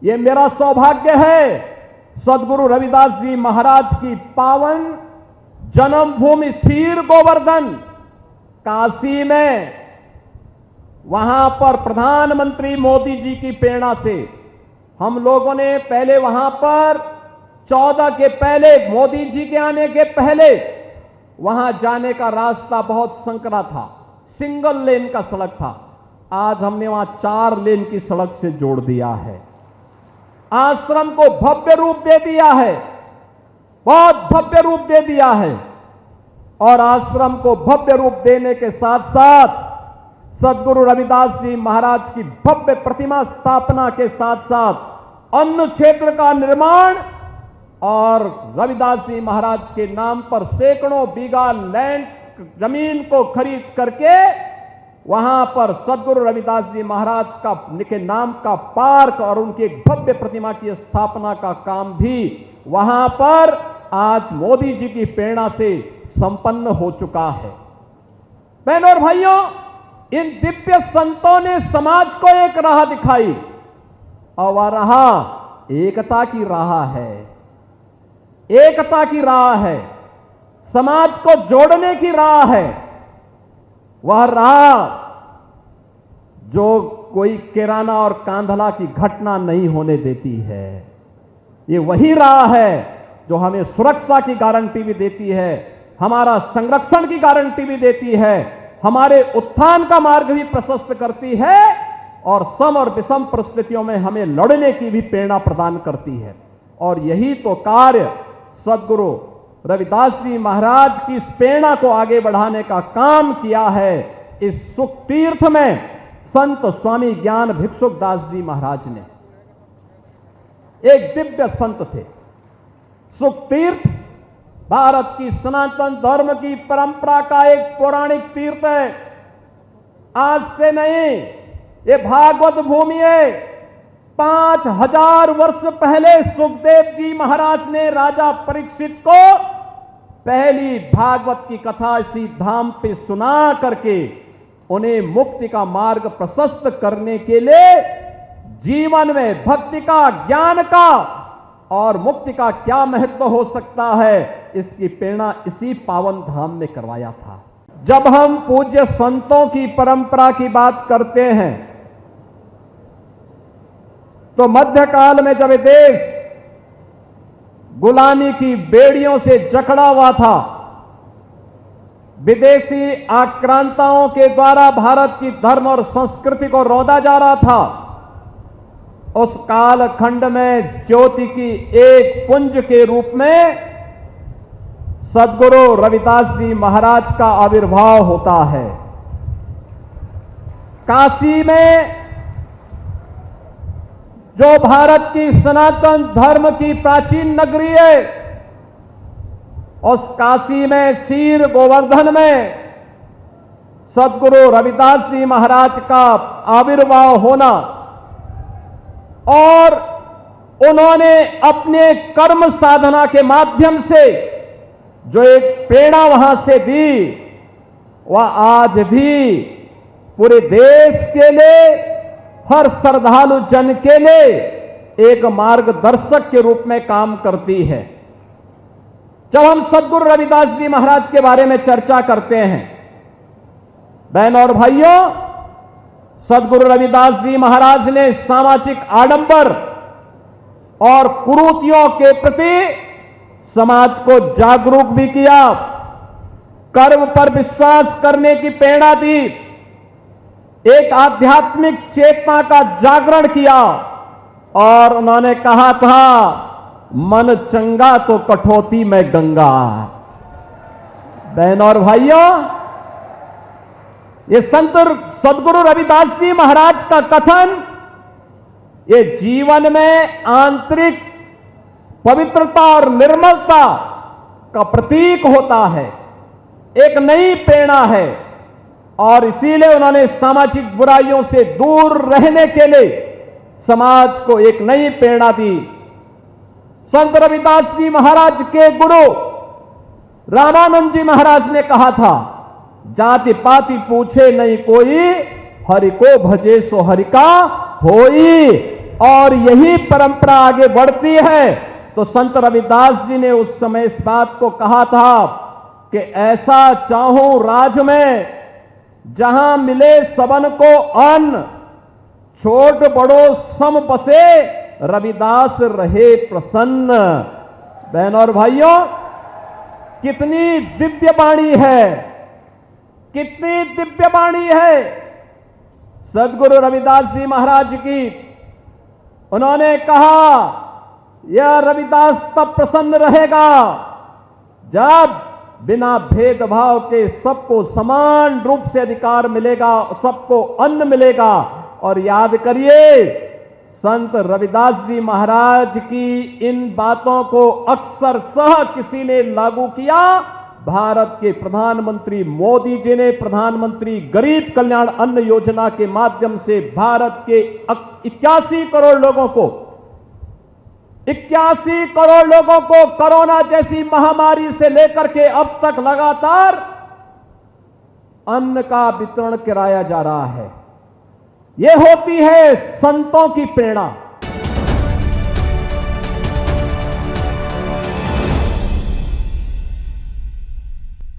ये मेरा सौभाग्य है सदगुरु रविदास जी महाराज की पावन जन्मभूमि क्षीर गोवर्धन काशी में, वहां पर प्रधानमंत्री मोदी जी की प्रेरणा से हम लोगों ने पहले वहां पर 14 के पहले, मोदी जी के आने के पहले वहां जाने का रास्ता बहुत संकरा था, सिंगल लेन का सड़क था। आज हमने वहां 4 लेन की सड़क से जोड़ दिया है। आश्रम को भव्य रूप दे दिया है, बहुत भव्य रूप दे दिया है। और आश्रम को भव्य रूप देने के साथ साथ सदगुरु रविदास जी महाराज की भव्य प्रतिमा स्थापना के साथ साथ अन्न क्षेत्र का निर्माण और रविदास जी महाराज के नाम पर सैकड़ों बीघा लैंड जमीन को खरीद करके वहां पर सदगुरु रविदास जी महाराज का के नाम का पार्क और उनकी एक भव्य प्रतिमा की स्थापना का काम भी वहां पर आज मोदी जी की प्रेरणा से संपन्न हो चुका है। बहनों और भाइयों, इन दिव्य संतों ने समाज को एक राह दिखाई और वह राह एकता की राह है, एकता की राह है, समाज को जोड़ने की राह है। वह राह जो कोई किराना और कांधला की घटना नहीं होने देती है, ये वही राह है जो हमें सुरक्षा की गारंटी भी देती है, हमारा संरक्षण की गारंटी भी देती है, हमारे उत्थान का मार्ग भी प्रशस्त करती है और सम और विषम परिस्थितियों में हमें लड़ने की भी प्रेरणा प्रदान करती है। और यही तो कार्य सदगुरु रविदास जी महाराज की इस प्रेरणा को आगे बढ़ाने का काम किया है। इस सुख तीर्थ में संत स्वामी ज्ञान भिक्षुक दास जी महाराज ने, एक दिव्य संत थे। सुख तीर्थ भारत की सनातन धर्म की परंपरा का एक पौराणिक तीर्थ है। आज से नहीं, ये भागवत भूमि है। 5000 वर्ष पहले सुखदेव जी महाराज ने राजा परीक्षित को पहली भागवत की कथा इसी धाम पे सुना करके उन्हें मुक्ति का मार्ग प्रशस्त करने के लिए जीवन में भक्ति का, ज्ञान का और मुक्ति का क्या महत्व हो सकता है, इसकी प्रेरणा इसी पावन धाम में करवाया था। जब हम पूज्य संतों की परंपरा की बात करते हैं तो मध्यकाल में जब देश गुलामी की बेड़ियों से जकड़ा हुआ था, विदेशी आक्रांताओं के द्वारा भारत की धर्म और संस्कृति को रौंदा जा रहा था, उस कालखंड में ज्योति की एक पुंज के रूप में सदगुरु रविदास जी महाराज का आविर्भाव होता है। काशी में जो भारत की सनातन धर्म की प्राचीन नगरी है, उस काशी में क्षीर गोवर्धन में सदगुरु रविदास जी महाराज का आविर्भाव होना और उन्होंने अपने कर्म साधना के माध्यम से जो एक प्रेरणा वहां से दी, वह आज भी पूरे देश के लिए, हर श्रद्धालु जन के लिए एक मार्गदर्शक के रूप में काम करती है। जब हम सदगुरु रविदास जी महाराज के बारे में चर्चा करते हैं, बहनों और भाइयों, सदगुरु रविदास जी महाराज ने सामाजिक आडंबर और कुरीतियों के प्रति समाज को जागरूक भी किया, कर्म पर विश्वास करने की प्रेरणा दी, एक आध्यात्मिक चेतना का जागरण किया और उन्होंने कहा था, मन चंगा तो कठौती में गंगा। बहनों और भाइयों, ये संत सदगुरु रविदास जी महाराज का कथन ये जीवन में आंतरिक पवित्रता और निर्मलता का प्रतीक होता है, एक नई प्रेरणा है और इसीलिए उन्होंने सामाजिक बुराइयों से दूर रहने के लिए समाज को एक नई प्रेरणा दी। संत रविदास जी महाराज के गुरु रामानंद जी महाराज ने कहा था, जाति पाति पूछे नहीं कोई, हरि को भजे सो हरि का होई। और यही परंपरा आगे बढ़ती है। तो संत रविदास जी ने उस समय इस बात को कहा था कि ऐसा चाहूं राज में जहां मिले सबन को अन्न, छोट बड़ो सम बसे, रविदास रहे प्रसन्न। बहनों और भाइयों, कितनी दिव्य वाणी है, कितनी दिव्य वाणी है सदगुरु रविदास जी महाराज की। उन्होंने कहा यह रविदास तब प्रसन्न रहेगा जब बिना भेदभाव के सबको समान रूप से अधिकार मिलेगा, सबको अन्न मिलेगा। और याद करिए, संत रविदास जी महाराज की इन बातों को अक्सर सह किसी ने लागू किया। भारत के प्रधानमंत्री मोदी जी ने प्रधानमंत्री गरीब कल्याण अन्न योजना के माध्यम से भारत के 81 करोड़ लोगों को 81 करोड़ लोगों को कोरोना जैसी महामारी से लेकर के अब तक लगातार अन्न का वितरण कराया जा रहा है। यह होती है संतों की प्रेरणा।